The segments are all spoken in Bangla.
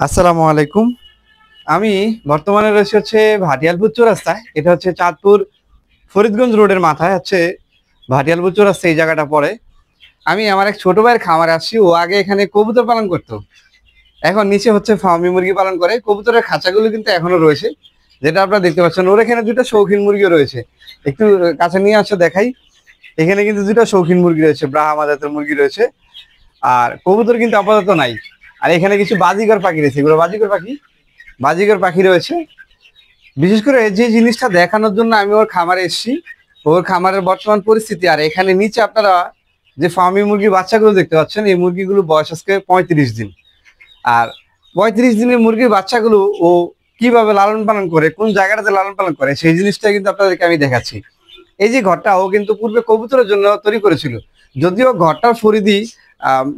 আসসালামু আলাইকুম। আমি বর্তমানে রয়েছে ভাটিয়ালপুর চৌরাস্তায়। এটা হচ্ছে চাঁদপুর ফরিদগঞ্জ রোডের মাথায় ভাটিয়ালপুর চৌরাস্তা এই জায়গাটা পড়ে। আমি আমার এক ছোট ভাইয়ের খামারে আসছি। ও আগে এখানে কবুতর পালন করতো, এখন নিচে ফার্মি মুরগি পালন করে। কবুতরের খাঁচাগুলো কিন্তু এখনো রয়েছে, যেটা আপনারা দেখতে পাচ্ছেন। ওর এখানে দুটো শৌখিন মুরগিও রয়েছে, একটু কাছে নিয়ে আসো দেখাই। এখানে কিন্তু দুটো শৌখিন মুরগি রয়েছে, ব্রাহ্মা জাতের মুরগি রয়েছে। আর কবুতর কিন্তু আপাতত নাই। আর এখানে কিছু বাজিগর পাখি রয়েছে, এগুলো বাজিগর পাখি রয়েছে। বিশেষ করে যে জিনিসটা দেখানোর জন্য আমি ওর খামারে এসেছি, ওর খামারের বর্তমান পরিস্থিতি। আর এখানে নিচে আপনারা যে ফার্মি মুরগির বাচ্চাগুলো দেখতে পাচ্ছেন, এই মুরগিগুলো বয়স আজকে 35 দিন। আর 35 দিনের মুরগির বাচ্চাগুলো ও কিভাবে লালন পালন করে, কোন জায়গাটাতে লালন পালন করে, সেই জিনিসটা কিন্তু আপনাদেরকে আমি দেখাচ্ছি। এই যে ঘরটা ও কিন্তু পূর্বে কবুতরের জন্য তৈরি করেছিল, যদিও ঘরটার পরিধি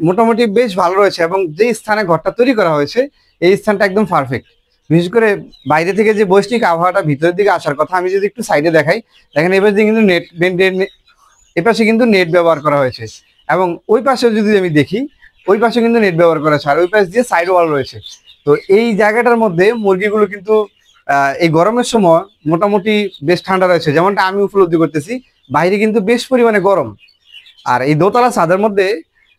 মোটামুটি বেশ ভালো রয়েছে, এবং যে স্থানে ঘরটা তৈরি করা হয়েছে এই স্থানটা একদম পারফেক্ট। বিশেষ করে বাইরে থেকে যে বৈশ্বিক আবহাওয়াটা ভিতরের দিকে আসার কথা, আমি যদি একটু সাইডে দেখাই, দেখেন এবার কিন্তু এপাশে কিন্তু নেট ব্যবহার করা হয়েছে। এবং ওই পাশে যদি আমি দেখি, ওই পাশে কিন্তু নেট ব্যবহার করা আছে, আর ওই পাশ দিয়ে সাইড ওয়াল রয়েছে। তো এই জায়গাটার মধ্যে মুরগিগুলো কিন্তু এই গরমের সময় মোটামুটি বেশ ঠান্ডা রয়েছে, যেমনটা আমি উপলব্ধি করতেছি। বাইরে কিন্তু বেশ পরিমাণে গরম। আর এই দোতলা ছাদের মধ্যে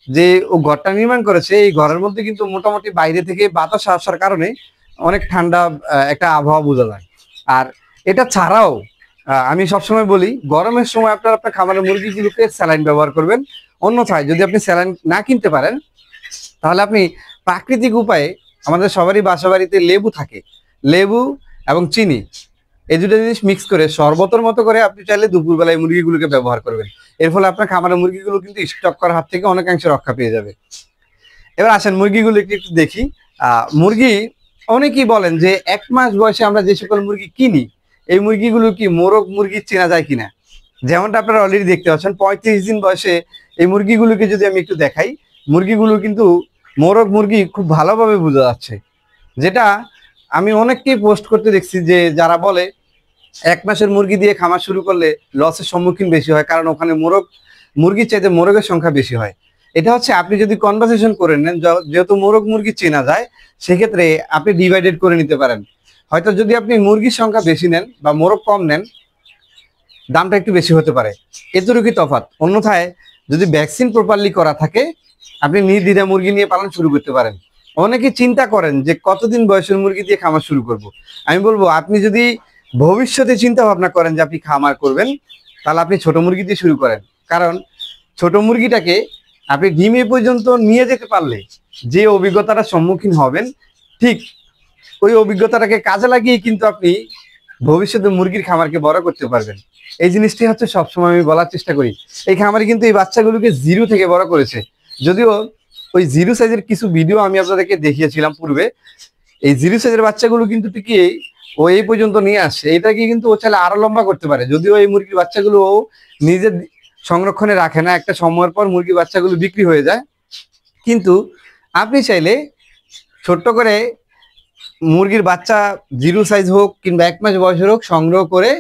যে ও ঘরটা নির্মাণ করেছে, এই ঘরের মধ্যে কিন্তু মোটামুটি বাইরে থেকে বাতাস আসার কারণে অনেক ঠান্ডা একটা আবহাওয়া বোঝা যায়। আর এটা ছাড়াও আমি সবসময় বলি, গরমের সময় আপনার আপনার খামারের মুরগিগুলোকে স্যালাইন ব্যবহার করবেন। অন্যথায় যদি আপনি স্যালাইন না কিনতে পারেন, তাহলে আপনি প্রাকৃতিক উপায়ে, আমাদের সবারই বাসা বাড়িতে লেবু থাকে, লেবু এবং চিনি, এই দুটো জিনিস মিক্স করে শরবতের মতো করে আপনি চাইলে দুপুরবেলায় মুরগিগুলোকে ব্যবহার করবেন। এর ফলে আপনার খামারের মুরগিগুলো কিন্তু স্টক করার হাত থেকে অনেকাংশে রক্ষা পেয়ে যাবে। এবার আসেন মুরগিগুলো একটু একটু দেখি। মুরগি, অনেকেই বলেন যে 1 মাস বয়সে আমরা যে সকল মুরগি কিনি, এই মুরগিগুলো কি মোরগ মুরগি চেনা যায় কিনা। যেমনটা আপনারা অলরেডি দেখতে পাচ্ছেন, 35 দিন বয়সে এই মুরগিগুলোকে যদি আমি একটু দেখাই, মুরগিগুলো কিন্তু মোরগ মুরগি খুব ভালোভাবে বোঝা যাচ্ছে। যেটা আমি অনেককেই পোস্ট করতে দেখছি, যে যারা বলে 1 মাসের মুরগি দিয়ে খামার শুরু করলে লসের সম্মুখীন বেশি হয়, কারণ ওখানে মুরগির চাইতে মোরগের সংখ্যা বেশি হয়। এটা আপনি যদি কনভারসেশন করে নেন, যেহেতু মোরগ মুরগি চেনা যায়, সেক্ষেত্রে আপনি ডিভাইডেড করে নিতে পারেন। হয়তো যদি আপনি মুরগির সংখ্যা বেশি নেন বা মোরগ কম নেন, দামটা একটু বেশি হতে পারে, এতটুকুই তফাৎ। অন্যথায় যদি ভ্যাকসিন প্রপারলি করা থাকে, আপনি নির্দ্বিধায় মুরগি নিয়ে পালন শুরু করতে পারেন। অনেকে চিন্তা করেন যে কতদিন বয়সের মুরগি দিয়ে খামার শুরু করব। আমি বলবো, আপনি যদি ভবিষ্যতে চিন্তা ভাবনা করেন যে আপনি খামার করবেন, তাহলে আপনি ছোট মুরগি দিয়ে শুরু করেন। কারণ ছোট মুরগিটাকে আপনি ডিমে পর্যন্ত নিয়ে যেতে পারলে যে অভিজ্ঞতাটা সম্মুখীন হবেন, ঠিক ওই অভিজ্ঞতাটাকে কাজে লাগিয়ে কিন্তু আপনি ভবিষ্যতে মুরগির খামারকে বড় করতে পারবেন। এই জিনিসটি সবসময় আমি বলার চেষ্টা করি। এই খামারে কিন্তু এই বাচ্চাগুলোকে জিরো থেকে বড় করেছে। যদিও ওই জিরো সাইজের কিছু ভিডিও আমি আপনাদেরকে দেখিয়েছিলাম পূর্বে, এই জিরো সাইজের বাচ্চাগুলো কিন্তু ঠিকই ও এই পর্যন্ত নিয়ে আসছে। এটাকে কিন্তু ও চাইলে আরো লম্বা করতে পারে, যদিও এই মুরগির বাচ্চাগুলো ও নিজের সংরক্ষণে রাখে না, একটা সময়ের পর মুরগির বাচ্চাগুলো বিক্রি হয়ে যায়। কিন্তু আপনি চাইলে ছোট্ট করে মুরগির বাচ্চা জিরো সাইজ হোক কিংবা 1 মাস বয়সের হোক, সংগ্রহ করে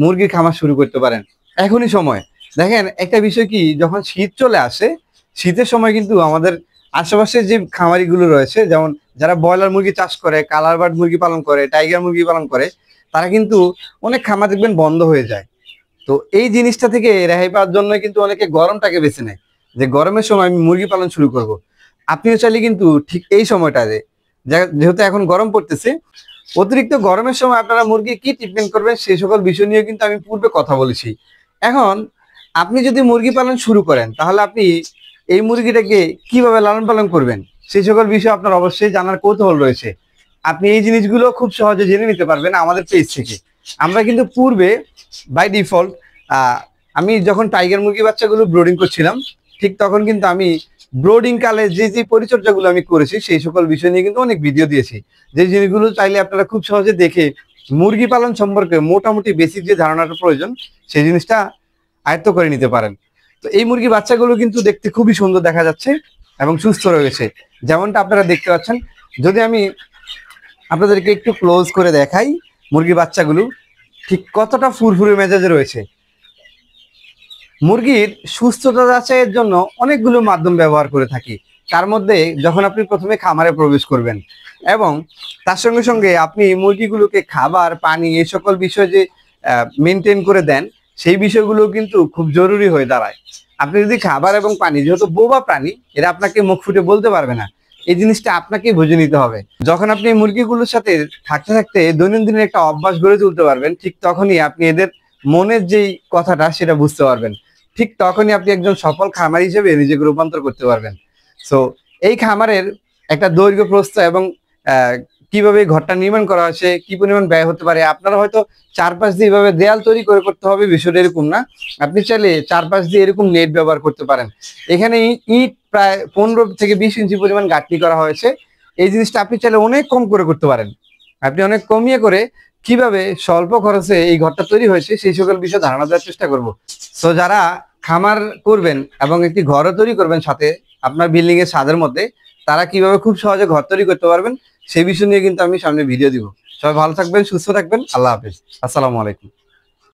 মুরগির খামার শুরু করতে পারেন। এখনই সময়। দেখেন একটা বিষয় কি, যখন শীত চলে আসে, শীতের সময় কিন্তু আমাদের আশেপাশে যে খামারিগুলো রয়েছে, যেমন যারা ব্রয়লার মুরগি চাষ করে, কালার বার্ড মুরগি পালন করে, টাইগার মুরগি পালন করে, তারা কিন্তু অনেক খামার দেখবেন বন্ধ হয়ে যায়। তো এই জিনিসটা থেকে রেহাই পাওয়ার জন্য কিন্তু অনেকে গরমটাকে বেছে নেয়, যে গরমের সময় আমি মুরগি পালন শুরু করব। আপনিও চাইলে কিন্তু ঠিক এই সময়টাতে, যেহেতু এখন গরম পড়তেছে, অতিরিক্ত গরমের সময় আপনারা মুরগি কি ট্রিটমেন্ট করবেন সেই সকল বিষয় নিয়ে কিন্তু আমি পূর্বে কথা বলেছি। এখন আপনি যদি মুরগি পালন শুরু করেন, তাহলে আপনি এই মুরগিটাকে কিভাবে লালন পালন করবেন সেই সকল বিষয় আপনার অবশ্যই জানার কৌতূহল রয়েছে। আপনি এই জিনিসগুলো খুব সহজে জেনে নিতে পারবেন আমাদের পেজ থেকে। আমরা কিন্তু পূর্বে বাই ডিফল্ট, আমি যখন টাইগার মুরগি বাচ্চাগুলো ব্রোডিং করছিলাম, ঠিক তখন কিন্তু আমি ব্রোডিং কালে যে যে পরিচর্যাগুলো আমি করেছি সেই সকল বিষয় নিয়ে কিন্তু অনেক ভিডিও দিয়েছি, যে জিনিসগুলো চাইলে আপনারা খুব সহজে দেখে মুরগি পালন সম্পর্কে মোটামুটি বেসিক যে ধারণাটা প্রয়োজন সেই জিনিসটা আয়ত্ত করে নিতে পারেন। তো এই মুরগি বাচ্চাগুলো কিন্তু দেখতে খুবই সুন্দর দেখা যাচ্ছে এবং সুস্থ রয়েছে, যেমনটা আপনারা দেখতে পাচ্ছেন। যদি আমি আপনাদেরকে একটু ক্লোজ করে দেখাই, মুরগি বাচ্চাগুলো ঠিক কতটা ফুরফুরে মেজাজে রয়েছে। মুরগির সুস্থতা যাচাইয়ের জন্য অনেকগুলো মাধ্যম ব্যবহার করে থাকি। তার মধ্যে যখন আপনি প্রথমে খামারে প্রবেশ করবেন এবং তার সঙ্গে সঙ্গে আপনি মুরগিগুলোকে খাবার পানি এই সকল বিষয় যে মেনটেন করে দেন, সেই বিষয়গুলো কিন্তু খুব জরুরি হয়ে দাঁড়ায়। আপনি যদি খাবার এবং পানি, যেহেতু বোবা প্রাণী, এরা আপনাকে মুখ ফুটে বলতে পারবে না, এই জিনিসটা আপনাকেই বুঝে নিতে হবে। যখন আপনি এই মুরগিগুলোর সাথে থাকতে থাকতে দৈনন্দিনের একটা অভ্যাস গড়ে তুলতে পারবেন, ঠিক তখনই আপনি এদের মনের যেই কথাটা সেটা বুঝতে পারবেন। ঠিক তখনই আপনি একজন সফল খামারি হিসেবে নিজেকে রূপান্তর করতে পারবেন। সো এই খামারের একটা দৈর্ঘ্য প্রস্থ এবং কিভাবে ঘরটা নির্মাণ করা হয়েছে, কি পরিমাণ ব্যয় হতে পারে, আপনারা হয়তো চারপাশ দিয়ে এইভাবে দেয়াল তৈরি করে করতে হবে, বিষয়টা এরকম না। আপনি চাইলে চারপাশ দিয়ে এরকম নেট ব্যবহার করতে পারেন। এখানে ইট প্রায় 15 থেকে 20 ইঞ্চি পরিমাণ গাঁথনি করা হয়েছে। এই জিনিসটা আপনি চাইলে অনেক কম করে করতে পারেন। আপনি অনেক কমিয়ে করে কিভাবে স্বল্প খরচে এই ঘরটা তৈরি হয়েছে সেই সকল বিষয়ে ধারণা দেওয়ার চেষ্টা করব। তো যারা খামার করবেন এবং একটি ঘরও তৈরি করবেন সাথে আপনার বিল্ডিং এর ছাদের মধ্যে, তারা কিভাবে খুব সহজে ঘর তৈরি করতে পারবেন সেই বিষয় নিয়ে কিন্তু আমি সামনে ভিডিও দিব। সবাই ভালো থাকবেন, সুস্থ থাকবেন। আল্লাহ হাফেজ। আসসালামু আলাইকুম।